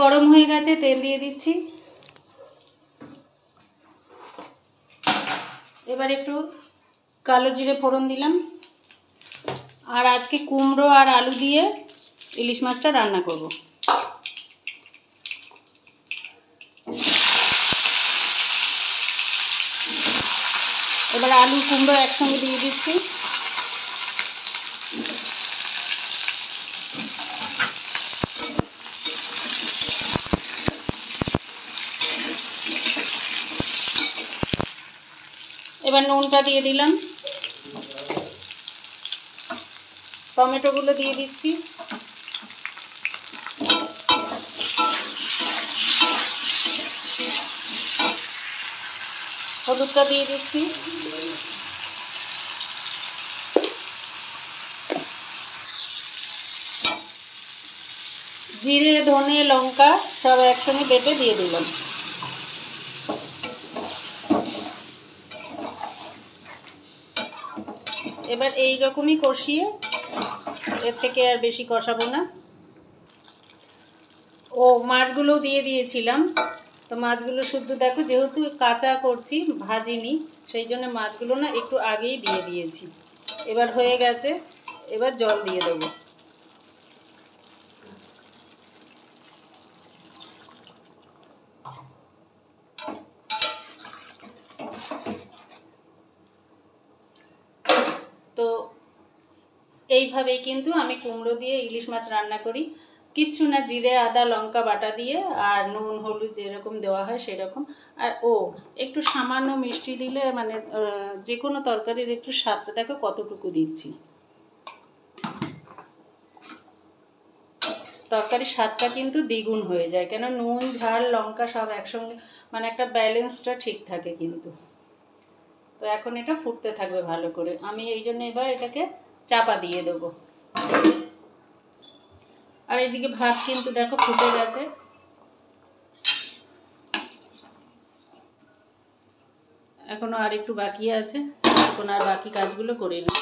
গরম হয়ে গেছে, তেল দিয়ে দিচ্ছি। এবার একটু কালো জিরে ফোড়ন দিলাম। আর আজকে কুমড়ো আর আলু দিয়ে ইলিশ মাছটা রান্না করব। এবার আলু কুমড়ো একসঙ্গে দিয়ে দিচ্ছি। এবার নুনটা দিয়ে দিলাম, টমেটোগুলো দিয়ে দিচ্ছি, হলুদটা দিয়ে দিচ্ছি, জিরে ধনে লঙ্কা সব একসঙ্গে বেটে দিয়ে দিলাম। এবার এই রকমই কষিয়ে, এর থেকে আর বেশি কষাবো না। ও মাছগুলো দিয়ে দিয়েছিলাম, তো মাছগুলো শুদ্ধ দেখো, যেহেতু কাঁচা করছি ভাজিনি, সেই জন্য মাছগুলো না একটু আগেই দিয়ে দিয়েছি। এবার হয়ে গেছে, এবার জল দিয়ে দেবো। তো এইভাবেই কিন্তু আমি কুমড়ো দিয়ে ইলিশ মাছ রান্না করি, কিচ্ছু না, জিরে আদা লঙ্কা বাটা দিয়ে আর নুন হলুদ যেরকম দেওয়া হয় সেরকম। আর একটু সামান্য মিষ্টি দিলে মানে যে কোনো তরকারির একটু স্বাদটা দেখো কতটুকু দিচ্ছি, তরকারির স্বাদটা কিন্তু দ্বিগুণ হয়ে যায়, কেন নুন ঝাল লঙ্কা সব একসঙ্গে, মানে একটা ব্যালেন্সটা ঠিক থাকে কিন্তু। তো এখন এটা ফুটতে থাকবে ভালো করে, আমি এই জন্য এবার এটাকে চাপা দিয়ে দেবো। আর এইদিকে ভাত কিন্তু দেখো ফুটে গেছে। এখনো আর একটু বাকি আছে, এখন আর বাকি কাজগুলো করে নিই।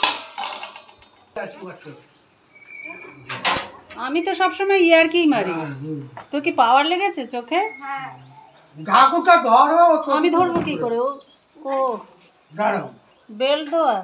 আমি তো সবসময় ইয়ার্কিই মারি। তো কি পাওয়ার লেগেছে চোখে? আমি ধরবো কি করে? ও বেল দেওয়া।